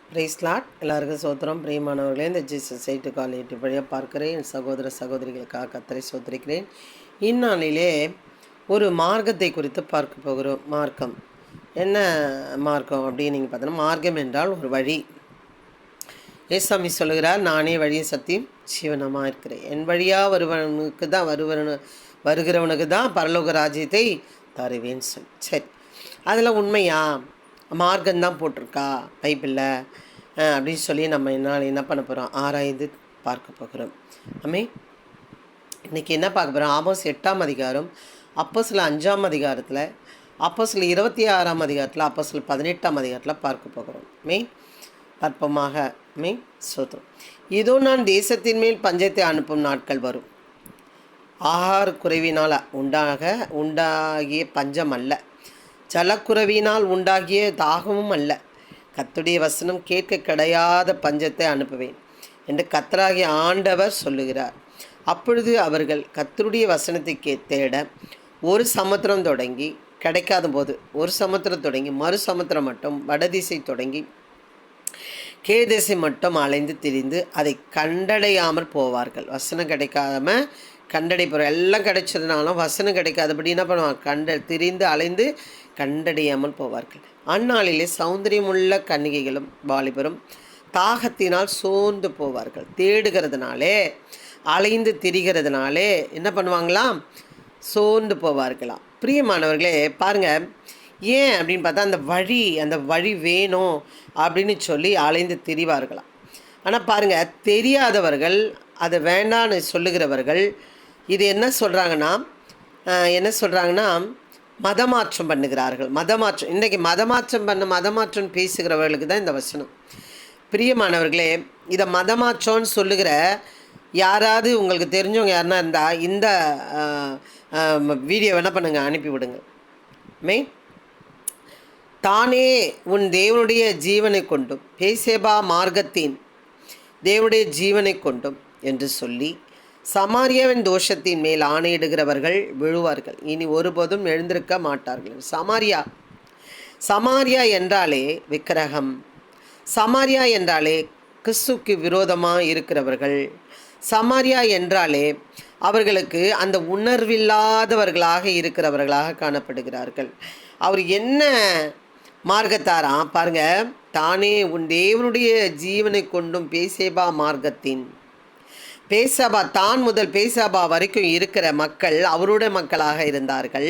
Price lot எல்லாருக்கும் சோத்திரம். பிரியமானவர்களே, இந்த ஜீசஸ் சைட்டு கால் யூடியூப் வழியாக பார்க்கிறேன் என் சகோதர சகோதரிகளுக்காக கத்தரை சோத்திரிக்கிறேன். இந்நாளிலே ஒரு மார்க்கத்தை குறித்து பார்க்க போகிறோம். மார்க்கம் என்ன மார்க்கம் அப்படின்னு நீங்கள் பார்த்தோன்னா, மார்க்கம் என்றால் ஒரு வழி. ஏசாமி சொல்லுகிறார், நானே வழியை சத்தியம் ஜீவனமாக இருக்கிறேன். என் வழியாக வருகிறவனுக்கு தான் பரலோக ராஜ்யத்தை தருவேன்னு சொல்லி. சரி, அதில் உண்மையா மார்க்கம்தான் போட்டிருக்கா பைபிளில் அப்படின்னு சொல்லி நம்ம என்ன பண்ண போகிறோம், ஆராய்ந்து பார்க்க போகிறோம். இன்றைக்கி என்ன பார்க்க போகிறோம்? ஆமோஸ் 8ஆம் அதிகாரம், அப்போஸ்தலர் 5ஆம் அதிகாரத்தில், அப்போஸ்தலர் 26ஆம் அதிகாரத்தில், அப்போஸ்தலர் 18ஆம் அதிகாரத்தில் பார்க்க போகிறோம். பற்பமாக சோத்திரம். இதோ நான் தேசத்தின் மேல் பஞ்சத்தை அனுப்பும் நாட்கள் வரும். ஆகார குறைவினால் உண்டாகிய பஞ்சம் அல்ல, ஜலக்குறைவினால் உண்டாகிய தாகமும் அல்ல, கர்த்தருடைய வசனம் கேட்க கிடையாத பஞ்சத்தை அனுப்புவேன் என்று கர்த்தராகிய ஆண்டவர் சொல்லுகிறார். அப்பொழுது அவர்கள் கர்த்தருடைய வசனத்தை தேட ஒரு சமுத்திரம் தொடங்கி கிடைக்காத போது ஒரு சமுத்திரம் தொடங்கி மறு சமுத்திரம் மட்டும் வடதிசை தொடங்கி கீழ்திசை மட்டும் அலைந்து திரிந்து அதை கண்டடையாமல் போவார்கள். வசனம் கிடைக்காம கண்டடைப்போம். எல்லாம் கிடைச்சதுனாலும் வசனம் கிடைக்காதபடி என்ன பண்ணுவாங்க? திரிந்து அலைந்து கண்டடையாமல் போவார்கள். அந்நாளிலே சௌந்தரியமுள்ள கன்னிகைகளும் வாலிபரும் தாகத்தினால் சோர்ந்து போவார்கள். தேடுகிறதுனாலே அலைந்து திரிகிறதுனாலே என்ன பண்ணுவாங்களாம்? சோர்ந்து போவார்களாம். பிரியமானவர்களே, பாருங்கள், ஏன் அப்படின்னு பார்த்தா அந்த வழி வேணும் அப்படின்னு சொல்லி அலைந்து திரிவார்களாம். ஆனால் பாருங்கள், தெரியாதவர்கள், அதை வேண்டான்னு சொல்லுகிறவர்கள் இது என்ன சொல்கிறாங்கன்னா மதமாற்றம் பண்ணுகிறார்கள். இன்றைக்கி மதமாற்றம் பேசுகிறவர்களுக்கு தான் இந்த வசனம். பிரியமானவர்களே, இதை மதமாற்றம்னு சொல்லுகிற யாராவது உங்களுக்கு தெரிஞ்சவங்க யாருன்னா இருந்தால் இந்த வீடியோ என்ன பண்ணுங்கள், அனுப்பிவிடுங்க. தானே உன் தேவனுடைய ஜீவனை கொண்டும் பேசேபா மார்க்கத்தின் தேவனுடைய ஜீவனை கொண்டும் என்று சொல்லி சமாரியாவின் தோஷத்தின் மேல் ஆணையிடுகிறவர்கள் விழுவார்கள், இனி ஒருபோதும் எழுந்திருக்க மாட்டார்கள். சமாரியா என்றாலே விக்கிரகம், சமாரியா என்றாலே கிறிஸ்துக்கு விரோதமாக இருக்கிறவர்கள், சமாரியா என்றாலே அவர்களுக்கு அந்த உணர்வில்லாதவர்களாக இருக்கிறவர்களாக காணப்படுகிறார்கள். அவர் என்ன மார்க்கத்தாராம் பாருங்கள், தானே உன் தேவனுடைய ஜீவனை கொண்டும் பேசேபா மார்க்கத்தின் பேசாபா தான் முதல் பேசாபா வரைக்கும் இருக்கிற மக்கள் அவருடைய மக்களாக இருந்தார்கள்.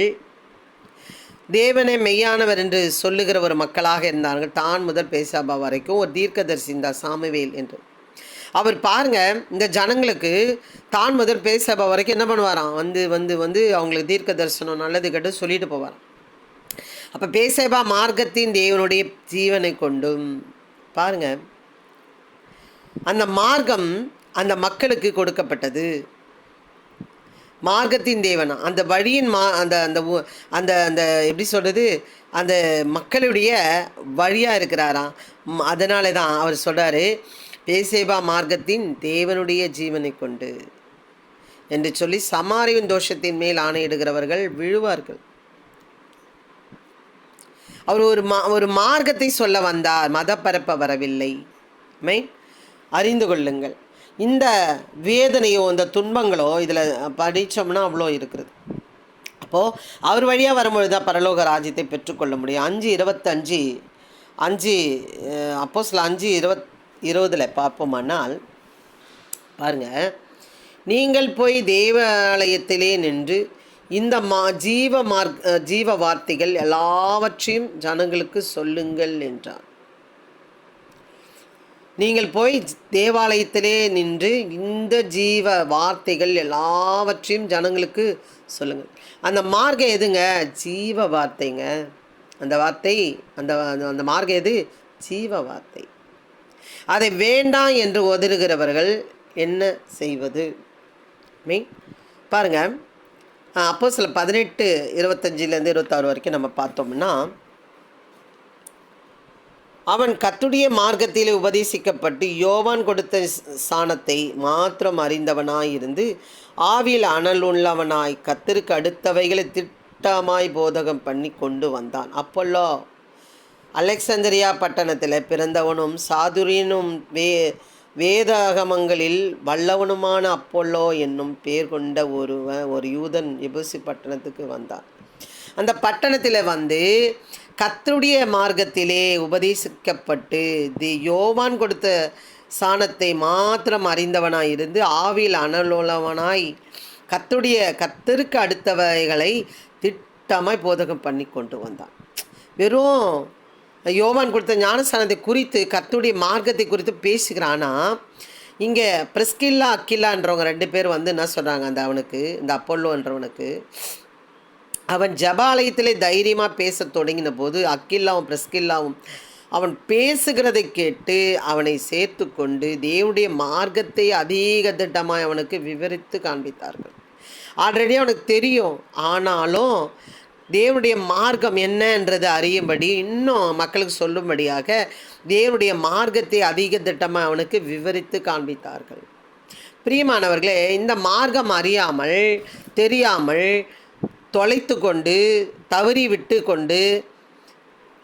தேவனை மெய்யானவர் என்று சொல்லுகிற ஒரு மக்களாக இருந்தார்கள். தான் முதல் பேசாபா வரைக்கும் ஒரு தீர்க்கதரிசி இருந்தார், சாமுவேல் என்று. அவர் பாருங்கள், இந்த ஜனங்களுக்கு தான் முதல் பேசாபா வரைக்கும் என்ன பண்ணுவாராம்? வந்து அவங்களுக்கு தீர்க்க தரிசனம் நல்லது கெட்டு சொல்லிட்டு போவாராம். அப்போ பேசேபா மார்க்கத்தின் தேவனுடைய ஜீவனை கொண்டும் பாருங்கள், அந்த மார்க்கம் அந்த மக்களுக்கு கொடுக்கப்பட்டது. மார்க்கத்தின் தேவனா அந்த வழியின் அந்த அந்த அந்த அந்த எப்படி சொல்கிறது, அந்த மக்களுடைய வழியாக இருக்கிறாராம். அதனால தான் அவர் சொல்கிறாரு, பேசேபா மார்க்கத்தின் தேவனுடைய ஜீவனை கொண்டு என்று சொல்லி சமாரியின் தோஷத்தின் மேல் ஆணையிடுகிறவர்கள் விழுவார்கள். அவர் ஒரு மார்க்கத்தை சொல்ல வந்தார், மதப்பரப்ப வரவில்லை. அறிந்து கொள்ளுங்கள், இந்த வேதனையோ இந்த துன்பங்களோ இதில் படித்தோம்னா அவ்வளோ இருக்கிறது. அப்போது அவர் வழியாக வரும்பொழுது தான் பரலோக ராஜ்யத்தை பெற்றுக்கொள்ள முடியும். 5:25 அப்போஸ்தலர் 5:20 பார்ப்போமானால் பாருங்கள், நீங்கள் போய் தேவாலயத்திலே நின்று இந்த ஜீவ வார்த்தைகள் எல்லாவற்றையும் ஜனங்களுக்கு சொல்லுங்கள் என்றார். நீங்கள் போய் தேவாலயத்திலே நின்று இந்த ஜீவ வார்த்தைகள் எல்லாவற்றையும் ஜனங்களுக்கு சொல்லுங்கள். அந்த மார்க்கம் எதுங்க? ஜீவ வார்த்தைங்க. அந்த வார்த்தை அந்த மார்க்கம் எது? ஜீவ வார்த்தை. அதை வேண்டாம் என்று ஒதுருகிறவர்கள் என்ன செய்வது? பாருங்கள், அப்போஸ்தலர் 18:25-26 வரைக்கும் நம்ம பார்த்தோம்னா, அவன் கர்த்தருடைய மார்க்கத்திலே உபதேசிக்கப்பட்டு யோவான் கொடுத்த சாணத்தை மாத்திரம் அறிந்தவனாயிருந்து ஆவியில் அனல் உள்ளவனாய் கர்த்தருக்கு அடுத்தவைகளை திட்டமாய் போதகம் பண்ணி கொண்டு வந்தான். அப்போல்லோ அலெக்சாந்திரியா பட்டணத்தில் பிறந்தவனும் சாதுரியனும் வேதாகமங்களில் வல்லவனுமான அப்போல்லோ என்னும் பேர் கொண்ட ஒரு யூதன் எபேசு பட்டணத்துக்கு வந்தான். அந்த பட்டணத்தில் வந்து கர்த்தருடைய மார்க்கத்திலே உபதேசிக்கப்பட்டு யோவான் கொடுத்த சாணத்தை மாத்திரம் அறிந்தவனாய் இருந்து ஆவியில் அனலோலவனாய் கர்த்தருக்கு அடுத்தவைகளை திட்டமாய் போதகம் பண்ணி கொண்டு வந்தான். வெறும் யோவான் கொடுத்த ஞானஸ்தானத்தை குறித்து கர்த்தருடைய மார்க்கத்தை குறித்து பேசுகிறான்னா, இங்கே பிரிஸ்கில்லா அக்கில்லான்றவங்க 2 பேர் வந்து என்ன சொல்கிறாங்க, இந்த அப்போல்லோன்றவனுக்கு அவன் ஜபாலயத்திலே தைரியமாக பேச தொடங்கின போது அக்கில்லாவும் பிரிஸ்கில்லாவும் அவன் பேசுகிறதை கேட்டு அவனை சேர்த்து கொண்டு தேவனுடைய மார்க்கத்தை அதிக திட்டமாக அவனுக்கு விவரித்து காண்பித்தார்கள். ஆல்ரெடி அவனுக்கு தெரியும், ஆனாலும் தேவனுடைய மார்க்கம் என்னன்றது அறியும்படி இன்னும் மக்களுக்கு சொல்லும்படியாக தேவனுடைய மார்க்கத்தை அதிக திட்டமாக அவனுக்கு விவரித்து காண்பித்தார்கள். பிரியமானவர்களே, இந்த மார்க்கம் அறியாமல் தெரியாமல் தொலைத்து கொண்டு தவறி விட்டு கொண்டு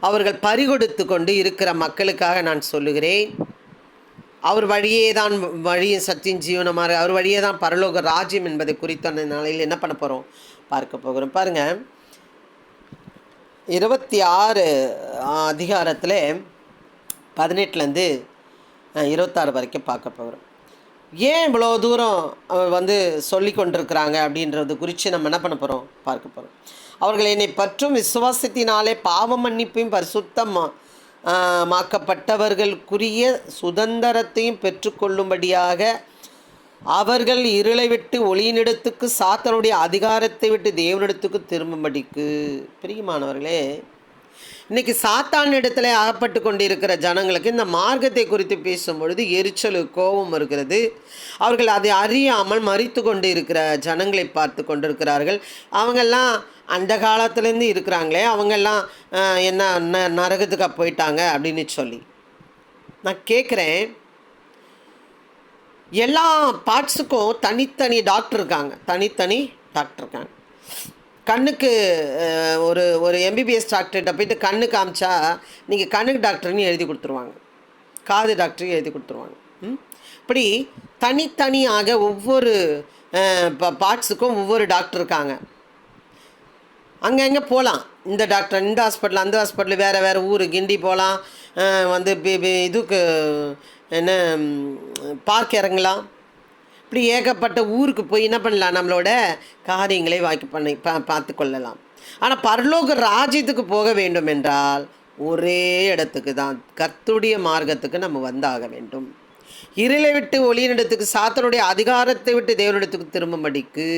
அவர்கள் பறிகொடுத்து கொண்டு இருக்கிற மக்களுக்காக நான் சொல்லுகிறேன், அவர் வழியே தான் வழியும் சத்தியம் ஜீவனமாக, அவர் வழியே தான் பரலோக ராஜ்யம் என்பதை குறித்த நாளையில் என்ன பண்ண போகிறோம், பார்க்க போகிறோம். பாருங்கள், 26 அதிகாரத்தில் 18லேருந்து 26 வரைக்கும் பார்க்க போகிறோம். ஏன் இவ்வளோ தூரம் வந்து சொல்லி கொண்டிருக்கிறாங்க அப்படின்றது குறித்து நம்ம என்ன பண்ண போகிறோம், பார்க்க போகிறோம். அவர்கள் என்னை பற்றும் விசுவாசத்தினாலே பாவ மன்னிப்பையும் பரிசுத்தமாக்கப்பட்டவர்களுக்குரிய சுதந்திரத்தையும் பெற்றுக்கொள்ளும்படியாக அவர்கள் இருளை விட்டு ஒளியினிடத்துக்கு சாத்தானுடைய அதிகாரத்தை விட்டு தேவனிடத்துக்கு திரும்பும்படிக்கு. பிரியமானவர்களே, இன்றைக்கி சாத்தான் இடத்துல அகப்பட்டு கொண்டிருக்கிற ஜனங்களுக்கு இந்த மார்க்கத்தை குறித்து பேசும்பொழுது எரிச்சல் கோபம் இருக்கிறது. அவர்கள் அதை அறியாமல் மறித்து கொண்டு இருக்கிற ஜனங்களை பார்த்து கொண்டிருக்கிறார்கள். அவங்கெல்லாம் அந்த காலத்துலேருந்து இருக்கிறாங்களே, அவங்கெல்லாம் என்ன நரகத்துக்கு போயிட்டாங்க அப்படின்னு சொல்லி நான் கேட்குறேன். எல்லா பார்ட்ஸுக்கும் தனித்தனி டாக்டர் இருக்காங்க, கண்ணுக்கு ஒரு எம்பிபிஎஸ் டாக்டர்கிட்ட போய்ட்டு கண்ணு காமிச்சா நீங்கள் கண்ணுக்கு டாக்டர்னு எழுதி கொடுத்துருவாங்க, காது டாக்டர்னு எழுதி கொடுத்துருவாங்க. இப்படி தனித்தனியாக ஒவ்வொரு பார்ட்ஸுக்கும் ஒவ்வொரு டாக்டர் இருக்காங்க. அங்கங்கே போகலாம், இந்த டாக்டர் இந்த ஹாஸ்பிட்டல் அந்த ஹாஸ்பிட்டல், வேறு ஊர் கிண்டி போகலாம், வந்து இதுக்கு என்ன பார்க் இறங்கலாம். இப்படி ஏகப்பட்ட ஊருக்கு போய் என்ன பண்ணலாம், நம்மளோட காரியங்களை பார்த்து கொள்ளலாம். ஆனால் பரலோக ராஜ்யத்துக்கு போக வேண்டும் என்றால் ஒரே இடத்துக்கு தான், கர்த்தருடைய மார்க்கத்துக்கு நம்ம வந்தாக வேண்டும். இருளை விட்டு ஒளியினிடத்துக்கு சாத்தானுடைய அதிகாரத்தை விட்டு தேவனிடத்துக்கு திரும்பும்படிக்கு.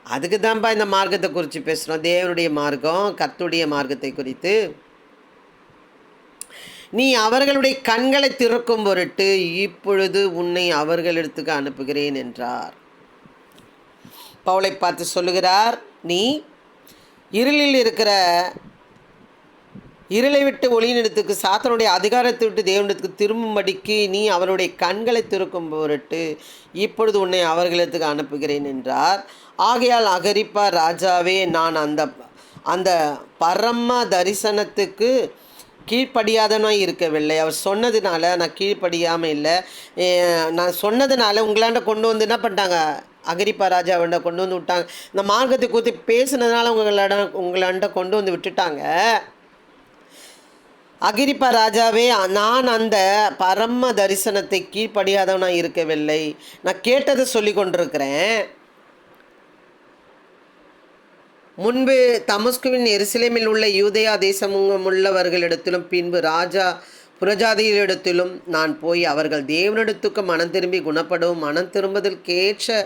அதுக்கு தான்ப்பா இந்த மார்க்கத்தை குறித்து பேசுகிறோம், தேவனுடைய மார்க்கம், கர்த்தருடைய மார்க்கத்தை குறித்து. நீ அவர்களுடைய கண்களை திறக்கும் பொருட்டு இப்பொழுது உன்னை அவர்களிடத்துக்கு அனுப்புகிறேன் என்றார். பவுலை பார்த்து சொல்லுகிறார், நீ இருளை விட்டு ஒளியினிடத்துக்கு சாத்தானுடைய அதிகாரத்தை விட்டு தேவனிடத்துக்கு திரும்பும்படிக்கு நீ அவருடைய கண்களை திறக்கும் பொருட்டு இப்பொழுது உன்னை அவர்களிடத்துக்கு அனுப்புகிறேன் என்றார். ஆகையால் அகிரிப்பா ராஜாவே, நான் அந்த பரம தரிசனத்துக்கு கீழ்ப்படியாதனாக இருக்கவில்லை. அவர் சொன்னதுனால நான் கீழ்ப்படியாமல் இல்லை. நான் சொன்னதுனால உங்களாண்ட கொண்டு வந்து என்ன பண்ணிட்டாங்க, அகிரிப்பா ராஜா அவன்ட கொண்டு வந்து விட்டாங்க. இந்த மார்க்கத்தை குறித்து பேசுனதுனால உங்களாண்ட கொண்டு வந்து விட்டுட்டாங்க. அகிரிப்பா ராஜாவே, நான் அந்த பரம தரிசனத்தை கீழ்ப்படியாதவனாக இருக்கவில்லை, நான் கேட்டதை சொல்லி கொண்டிருக்கிறேன். முன்பு தமஸ்குவின் எருசலேமில் உள்ள யூதேயா தேசமுள்ளவர்களிடத்திலும் பின்பு புறஜாதிகளிடத்திலும் நான் போய் அவர்கள் தேவனிடத்துக்கு மனம் திரும்பி குணப்படவும் மனம் திரும்புதற்கேற்ற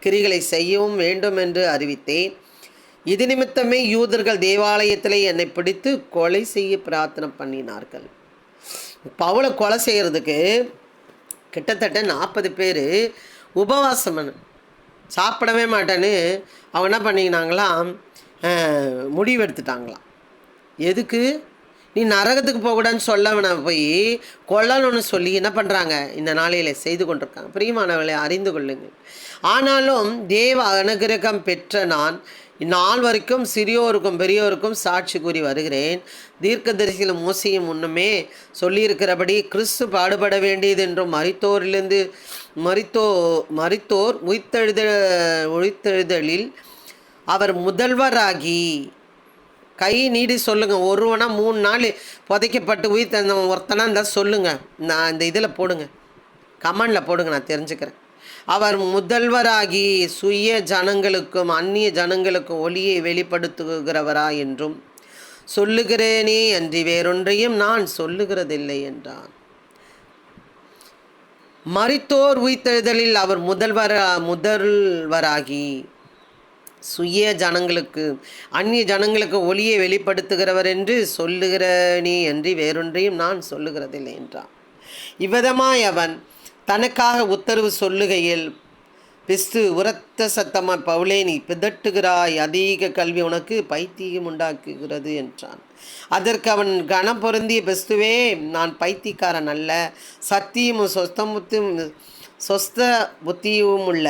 கிரிகளை செய்யவும் வேண்டும் என்று அறிவித்தேன். இது நிமித்தமே யூதர்கள் தேவாலயத்தில் என்னை பிடித்து கொலை செய்ய பிரார்த்தனை பண்ணினார்கள். பவுலை கொலை செய்கிறதுக்கு கிட்டத்தட்ட 40 பேர் உபவாசம் சாப்பிடவே மாட்டேன்னு அவங்க என்ன பண்ணிக்கினாங்களாம், முடிவெடுத்துட்டாங்களாம். எதுக்கு, நீ நரகத்துக்கு போகக்கூடாதுன்னு சொல்லவனை போய் கொல்லணும்னு சொல்லி என்ன பண்ணுறாங்க, இந்த நாளையில் செய்து கொண்டிருக்காங்க. பிரியமானவர்களை அறிந்து கொள்ளுங்கள். ஆனாலும் தேவ அனுகிரகம் பெற்ற நான் இந்நாள் வரைக்கும் சிறியோருக்கும் பெரியோருக்கும் சாட்சி கூறி வருகிறேன். தீர்க்கதரிசிகளும் மோசேயும் முன்னமே சொல்லியிருக்கிறபடி கிறிஸ்து பாடுபட வேண்டியது என்றும் மரித்தோர் உயிர்த்தெழுதலில் அவர் முதல்வராகி கை நீடி சொல்லுங்கள். ஒருவனா 3 நாள் புதைக்கப்பட்டு உயிர் தந்தவன் ஒருத்தனா இருந்தால் சொல்லுங்கள். நான் இந்த இதில் போடுங்க, கமெண்டில் போடுங்க, நான் தெரிஞ்சுக்கிறேன். அவர் முதல்வராகி சுய ஜனங்களுக்கும் அந்நிய ஜனங்களுக்கும் ஒளியை வெளிப்படுத்துகிறவரா என்றும் சொல்லுகிறேனே அன்றி வேறொன்றையும் நான் சொல்லுகிறதில்லை என்றான். மரித்தோர் உயிர்த்தெழுதலில் அவர் முதல்வராகி சுய ஜனங்களுக்கு அந்நிய ஜனங்களுக்கு ஒளியை வெளிப்படுத்துகிறவர் என்று சொல்லுகிறேனே அன்றி வேறொன்றையும் நான் சொல்லுகிறதில்லை என்றான். இவ்விதமாய் அவன் தனக்காக உத்தரவு சொல்லுகையில் பிஸ்து உரத்த சத்தமாக, பவுலே, நீ பிதட்டுகிறாய், அதிக கல்வி உனக்கு பைத்தியம் உண்டாக்குகிறது என்றான். அதற்கு அவன் கனம் பொருந்திய, பிஸ்துவே, நான் பைத்தியக்காரன் அல்ல, சத்தியமும் சொஸ்த புத்தியும் உள்ள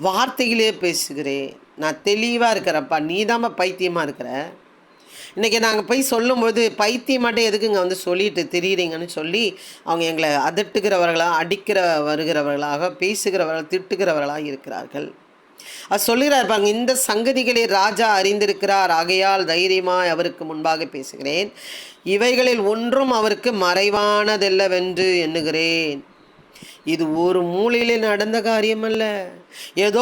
வார்த்தைகளே பேசுகிறேன். நான் தெளிவாக இருக்கிறப்பா, நீ தான் பைத்தியமாக இருக்கிற. இன்றைக்கி நாங்கள் போய் சொல்லும்போது பைத்தியம் மட்டும் எதுக்குங்க வந்து சொல்லிட்டு திரியிறீங்கன்னு சொல்லி அவங்க எங்களை அதட்டுகிறவர்களாக, வருகிறவர்களாக, பேசுகிறவர்கள், திட்டுகிறவர்களாக இருக்கிறார்கள். அது சொல்லுகிறார் பாருங்க, இந்த சங்கதிகளை ராஜா அறிந்திருக்கிறார், ஆகையால் தைரியமாய் அவருக்கு முன்பாக பேசுகிறேன். இவைகளில் ஒன்றும் அவருக்கு மறைவானதெல்லவென்று எண்ணுகிறேன். இது ஒரு மூலையில் நடந்த காரியம் அல்ல. ஏதோ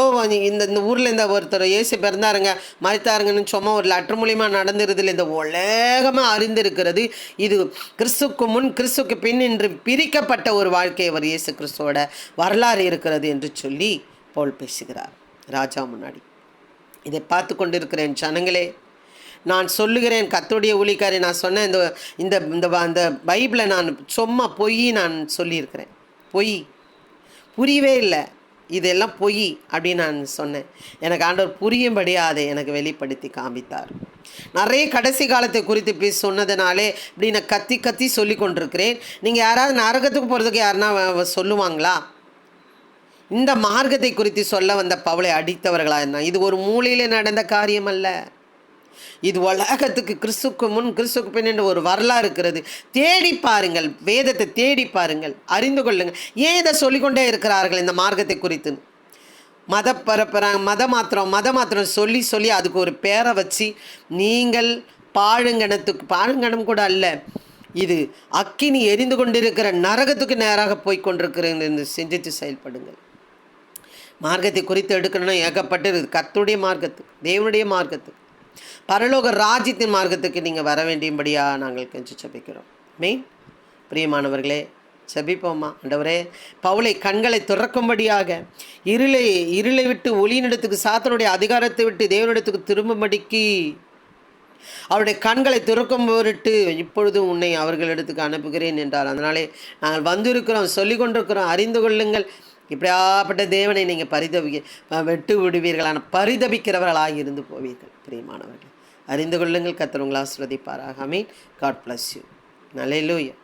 இந்த ஊரில் இந்த ஒருத்தர் இயேசு பிறந்தாருங்க, மறைத்தாருங்கன்னு சும்மா ஒரு லெட்டர் மூலியமாக நடந்துருதில்லை. இந்த உலகமாக அறிந்திருக்கிறது. இது கிறிஸ்துக்கு முன் கிறிஸ்துக்கு பின் என்று பிரிக்கப்பட்ட ஒரு வாழ்க்கை அவர் இயேசு கிறிஸ்துவோட வரலாறு இருக்கிறது என்று சொல்லி பவுல் பேசுகிறார் ராஜா முன்னாடி. இதை பார்த்து கொண்டிருக்கிறேன் ஜனங்களே, நான் சொல்லுகிறேன், கர்த்தருடைய ஊழியக்காரி, நான் சொன்ன இந்த பைபிளை நான் சும்மா பொய் நான் சொல்லியிருக்கிறேன். பொய் புரியவே இல்லை, இதெல்லாம் பொய் அப்படின்னு நான் சொன்னேன். எனக்கு ஆண்டவர் புரியும்படியாக அதை எனக்கு வெளிப்படுத்தி காமித்தார். நிறைய கடைசி காலத்தை குறித்து சொன்னதுனாலே இப்படி நான் கத்தி சொல்லி கொண்டிருக்கிறேன். நீங்கள் யாராவது நரகத்துக்கு போகிறதுக்கு யாருன்னா சொல்லுவாங்களா? இந்த மார்க்கத்தை குறித்து சொல்ல வந்த பவுலை அடித்தவர்களா என்ன? இது ஒரு மூலையில் நடந்த காரியம் அல்ல. இது உலகத்துக்கு கிறிஸ்துக்கு முன் கிறிஸ்துக்கு பின் என்ற ஒரு வரலாறு இருக்கிறது. தேடி பாருங்கள், வேதத்தை தேடி பாருங்கள், அறிந்து கொள்ளுங்கள். ஏன் இதை சொல்லிக்கொண்டே இருக்கிறார்கள் இந்த மார்க்கத்தை குறித்து? மத மாத்திரம் சொல்லி அதுக்கு ஒரு பேரை வச்சு நீங்கள் பாழுங்கணம் கூட அல்ல, இது அக்கினி எரிந்து கொண்டிருக்கிற நரகத்துக்கு நேராக போய் கொண்டிருக்கிறேன் என்று சிந்தித்து செயல்படுங்கள். மார்க்கத்தை குறித்து எடுக்கணும்னா ஏகப்பட்டு கர்த்தருடைய மார்க்கத்துக்கு, தேவனுடைய மார்க்கத்துக்கு, பரலோக ராஜ்யத்தின் மார்க்கத்துக்கு நீங்கள் வர வேண்டியபடியாக நாங்கள் கெஞ்சி ஜெபிக்கிறோம். பிரியமானவர்களே, ஜெபிப்போமா. ஆண்டவரே, பவுலை கண்களை திறக்கும்படியாக, இருளை விட்டு ஒளியினிடத்துக்கு, சாத்தனுடைய அதிகாரத்தை விட்டு தேவனிடத்துக்கு திரும்பும்படிக்கு அவருடைய கண்களை திறக்கும் பொருட்டு இப்பொழுதும் உன்னை அவர்களிடத்துக்கு அனுப்புகிறேன் என்றார். அதனாலே நாங்கள் வந்திருக்கிறோம், சொல்லி கொண்டிருக்கிறோம். அறிந்து கொள்ளுங்கள், இப்படியாப்பட்ட தேவனை நீங்கள் வெட்டு விடுவீர்களான பரிதபிக்கிறவர்களாக இருந்து போவீர்கள். பிரியமானவர்கள், அறிந்து கொள்ளுங்கள். கர்த்தர் உங்களை ஆசீர்வதிப்பாராக. ஆமென். God bless you. அல்லேலூயா.